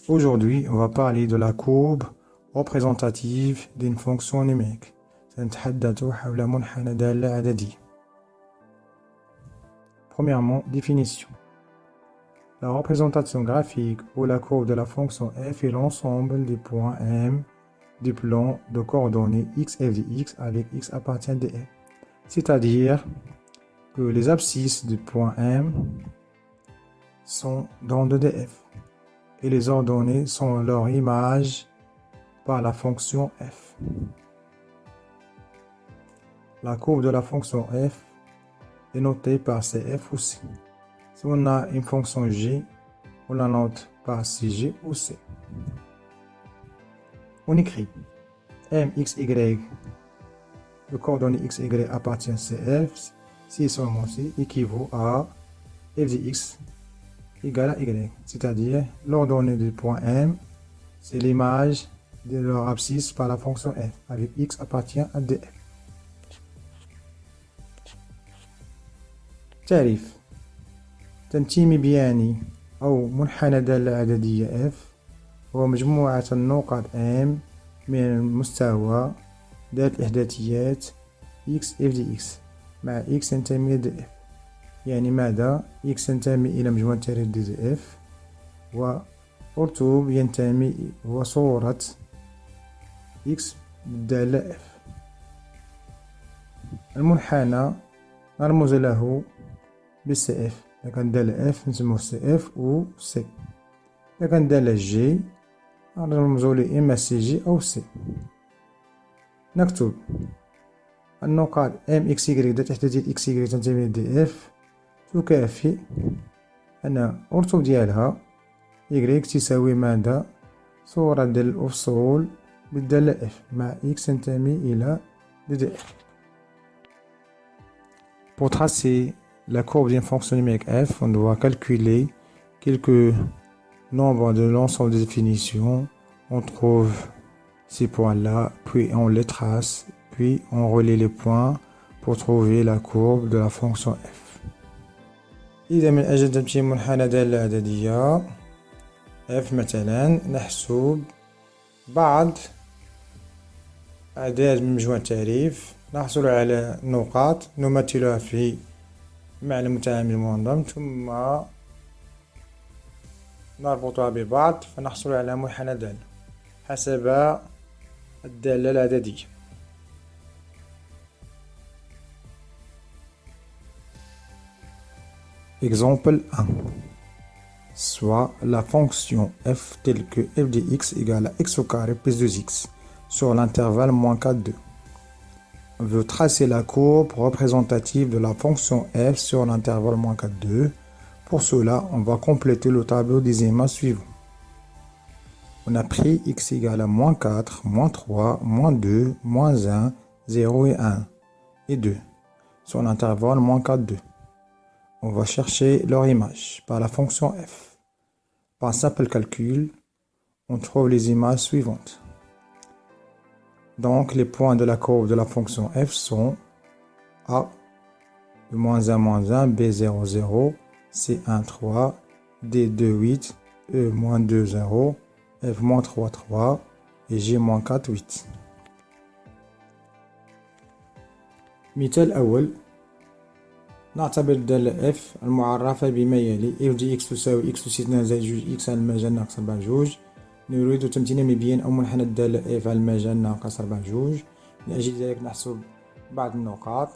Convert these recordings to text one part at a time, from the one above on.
Aujourd'hui, on va parler de la courbe représentative d'une fonction numérique. سنتحدث حول منحنى دالة عددية. Premièrement, définition. La représentation graphique ou la courbe de la fonction f est l'ensemble des points M du plan de coordonnées x f de x avec x appartient de f. C'est-à-dire que les abscisses du point M sont dans le df et les ordonnées sont leur image par la fonction f. La courbe de la fonction f est notée par cf ou c. Si on a une fonction g, on la note par cg ou c. On écrit m x y, le coordonnée x y appartient à cf, si seulement c équivaut à f de x égale à y, c'est-à-dire l'ordonnée du point M, c'est l'image de leur abscisse par la fonction f, avec x appartient à df. تعريف تنتمي بياني أو منحنى دالة عددية f هو مجموعة النقط m من المستوى ذات الإحداثيات x f دي x مع x ينتمي ل df. يعني ماذا؟ x ينتمي إلى مجموعة التعريف دي f ورتوب ينتمي هو صورة x بالدالة f. المنحنى نرمز له بالسي اف. إذا كان دالة f نسموه سي اف و سي. إذا كان دالة جي نرمزو له إما سي جي أو سي. نكتب النقاط ام اكس يغريك ذات إحداثية اكس يغريك تنتمي ل دي اف تكافئ أن الرتوب ديالها يغريك تساوي ماذا؟ صورة ديال الأفصول بالدالة f مع x تنتمي إلى df. Pour tracer la courbe d'une fonction numérique f, on doit calculer quelques nombres de l'ensemble des définitions. On trouve ces points-là, puis on les trace, puis on relie les points pour trouver la courbe de la fonction f. إذا من أجل تمثيل منحنى دالة عددية f مثلا نحسب بعض أعداد من مجموع التعريف، نحصل على نقاط نمثلها في معنى متعامل منظم ثم نربطها ببعض فنحصل على منحنى دالة حسب الدالة العددية. Exemple 1. Soit la fonction f telle que f de x égale à x au carré plus 2x sur l'intervalle moins 4, 2. On veut tracer la courbe représentative de la fonction f sur l'intervalle moins 4, 2. Pour cela, on va compléter le tableau des images suivant. On a pris x égale à moins 4, moins 3, moins 2, moins 1, 0 et 1 et 2 sur l'intervalle moins 4, 2. On va chercher leur image par la fonction f. Par simple calcul, on trouve les images suivantes. Donc, les points de la courbe de la fonction f sont a de moins 1, b 0, 0, c 1, 3, d 2, 8, e moins 2, 0, f moins 3, 3 et g moins 4, 8. مثال أول، نعتبر الدالة f المعرفة بما يلي f دي x تساوي x أس زائد جوج x على المجال ناقص 4 جوج. نريد تمثيل مبين أو منحنى الدالة f على المجال ناقص 4 جوج. من أجل ذلك نحسب بعض النقاط.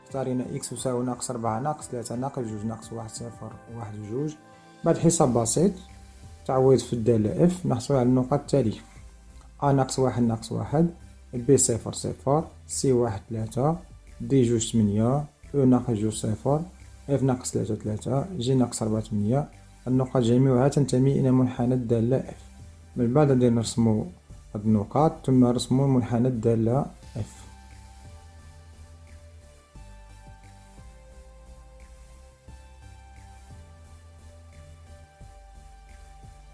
اختارينا x تساوي ناقص 4 ناقص 3 ناقص جوج ناقص 1 0 1 جوج. بعد حساب بسيط تعويض في الدالة f نحصل على النقاط التالية: a ناقص 1 ناقص 1، b 0 0، c 1 3، d جوج 8، e ناقص جوج 0، f ناقص 3 3، g ناقص 4 8. النقاط جميعها تنتمي إلى منحنى الدالة f. من بعد غادي نرسمو هاد النقاط ثم نرسمو منحنى الدالة f.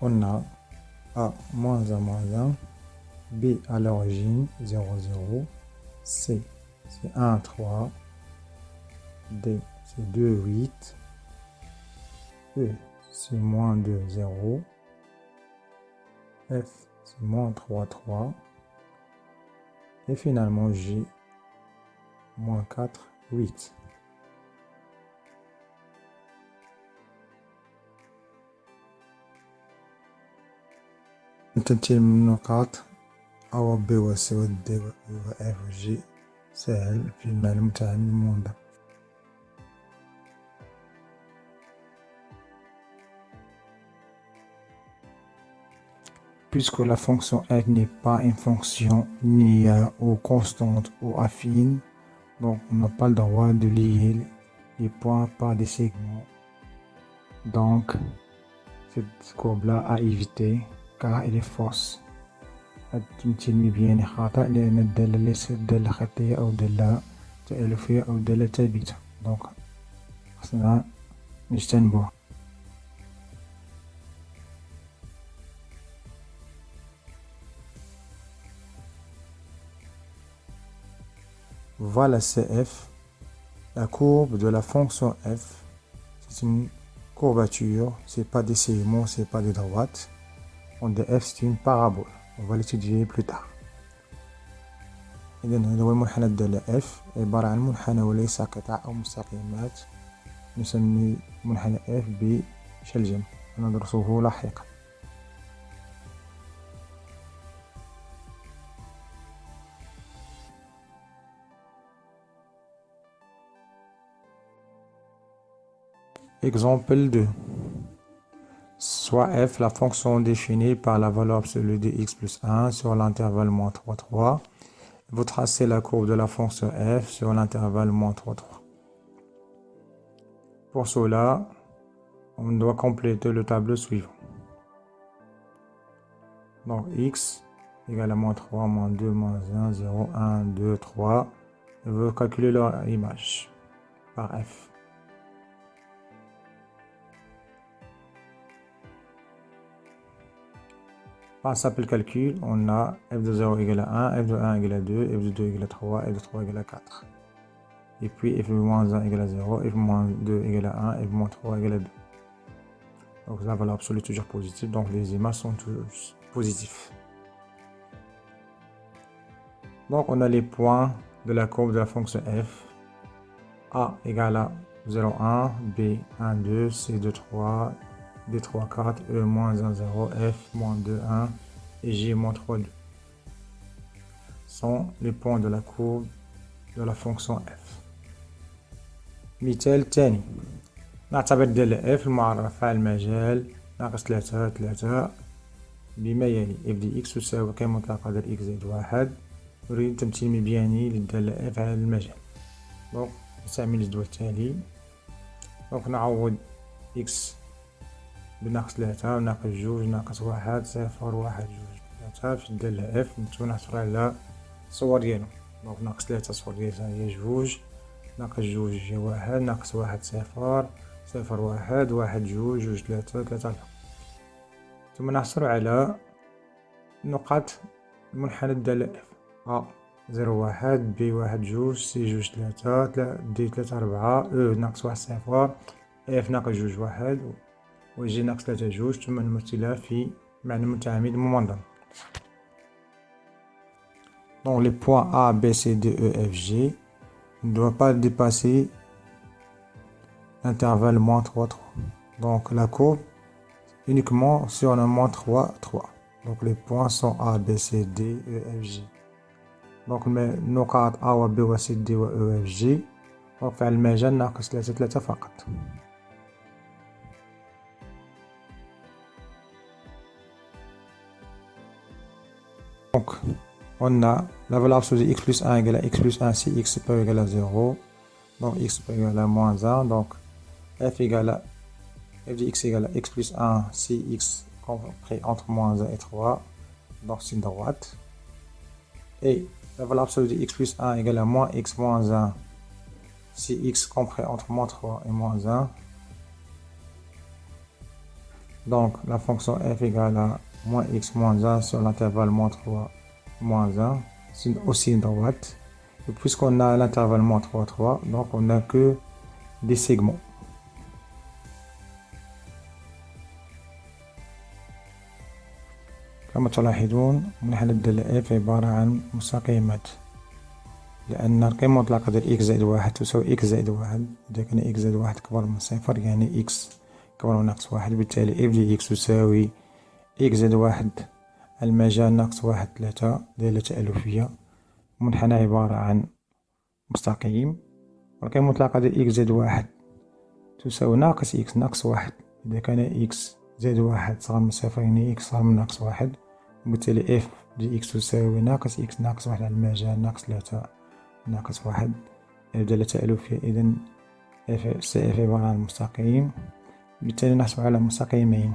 On a a moins 1 moins 1, b à l'origine 0 0, c c'est 1 3, d c'est 2 8, e c'est moins 2 0, F, c'est moins 3, 3. Et finalement, J, moins 4, 8. نتنتهي من النقاط A و B و C و D و E و F و G سهل في المعنى المتعامل المنظم. Puisque la fonction f n'est pas une fonction linéaire ou constante ou affine, donc on n'a pas le droit de lier les points par des segments. Donc cette courbe-là à éviter car elle est fausse. تمثيل بيان خطأ لأن الدالة ليست دالة خطية أو دالة تألفية أو دالة ثابتة، دونك خصنا نجتنبوها. Voilà CF, la courbe de la fonction f, c'est une courbature, c'est pas des segments, c'est pas des droites. On dit f c'est une parabole, on va l'étudier plus tard. إذن هذا هو المنحنى الدالة f عبارة عن منحنى وليس قطع أو مستقيمات، نسمي منحنى f بشلجم ندرسه لاحقا. Exemple 2. Soit f, la fonction définie par la valeur absolue de x plus 1 sur l'intervalle moins 3, 3. Vous tracez la courbe de la fonction f sur l'intervalle moins 3, 3. Pour cela, on doit compléter le tableau suivant. Donc x égale à moins 3, moins 2, moins 1, 0, 1, 2, 3. Et vous calculez leur image par f. Par un simple calcul, on a f de 0 égale à 1, f de 1 égale à 2, f de 2 égale à 3, f de 3 égale à 4. Et puis f de moins 1 égale à 0, f de moins 2 égale à 1, f de moins 3 égale à 2. Donc la valeur absolue est toujours positive, donc les images sont tous positifs. Donc on a les points de la courbe de la fonction f. A égale à 0, 1, B 1, 2, C 2, 3, D 3, 4, E moins 1, 0, F moins 2, 1 et G moins 3, 2 sont les points de la courbe de la fonction f. مثال تاني، نعتبر دالة f المعرفة على المجال ناقص 3 3 بما يلي f دي x تساوي قيمة قدر x زائد 1. نريد تمثيل مبياني للدالة f على المجال. دونك نستعمل الجدول التالي. دونك نعوض x بناقص 3 ناقص 2 ناقص 1 0 1 2 3 في الدالة f. نحصل على الصور ديالهم. دونك ناقص 3 الصور ديالها هي 2 ناقص 2 هي 1 ناقص 1 0 0 1 1 2 2 3 3 4. ثم نحصل على نقاط منحنى الدالة f. A 0 1 B 1 2 C 2 3 D 3 4 E ناقص 1 0 F ناقص 2 1 و G ناقص 3 2 ثم نمثلها في معنى متعامد ممنظم. Donc les points A, B, C, D, E, F, G ne doivent pas dépasser l'intervalle moins 3, 3. Donc la courbe uniquement sur un moins 3, 3. Donc les points sont A, B, C, D, E, F, G. Donc نقاط A و B و C D و E, F, G. Donc في المجال ناقص 3 3 فقط. Donc on a la valeur absolue de x plus 1 égale à x plus 1 si x peut égal à 0. Donc x peut égal à moins 1. Donc f égale à f de x égale à x plus 1 si x compris entre moins 1 et 3. Donc c'est une droite. Et la valeur absolue de x plus 1 égale à moins x moins 1 si x compris entre moins 3 et moins 1. Donc la fonction f égale à moins x moins 1 sur l'intervalle moins 3 moins 1. C'est aussi une droite. Et puisqu'on a l'intervalle moins 3 3, donc on n'a que des segments. كما تلاحظون منحنى الدالة f عبارة عن مستقيمات، لأن القيمة المطلقة ديال x زائد واحد تساوي x زائد واحد. إذا كان x زائد واحد كبر من صفر يعني x كبر من ناقص واحد، بالتالي f ديال x تساوي x زائد واحد المجال ناقص واحد ثلاثة دالة تألفية. منحنى عبارة عن مستقيم، والقيمة المطلقة ديال x زائد واحد تساوي ناقص x ناقص واحد. إذا كان x زائد واحد صغر من صفر يعني x صغر من ناقص واحد، وبالتالي f ديال x تساوي ناقص x ناقص واحد على المجال ناقص ثلاثة ناقص واحد دالة تألفية. إذن f عبارة عن مستقيم، بالتالي نحصل على مستقيمين.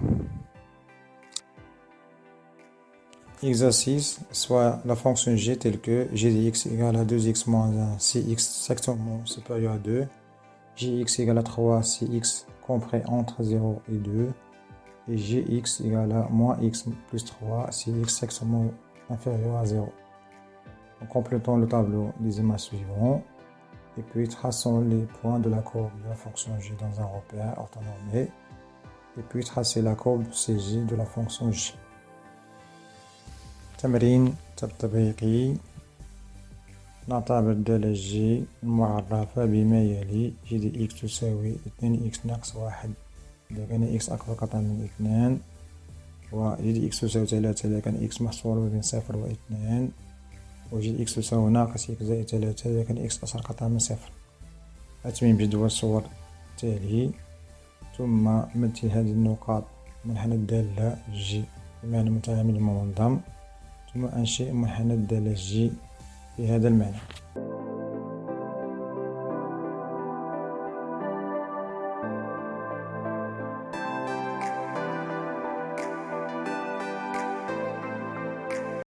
Exercice, soit la fonction g telle que g de x égale à 2x moins 1 si x strictement supérieur à 2, gx égale à 3 si x compris entre 0 et 2, et gx égale à moins x plus 3 si x strictement inférieur à 0. En complétant le tableau des images suivantes, et puis traçons les points de la courbe de la fonction g dans un repère orthonormé, et puis tracer la courbe CG de la fonction g. تمرين تطبيقي. نعتبر الدالة g المعرفة بما يلي: g دي x تساوي 2x ناقص واحد إذا كان x أكبر قطعا من 2، و g دي x تساوي 3 إذا كان x محصور بين 0 و 2، و g دي x تساوي ناقص x زائد 3 إذا كان x أصغر قطعا من 0. أتمم بجدول الصور التالي، ثم مثل هذه النقاط منحنى الدالة g بمعنى متعامل منظم، ثم أنشئ منحنى الدالة g في هذا المعنى.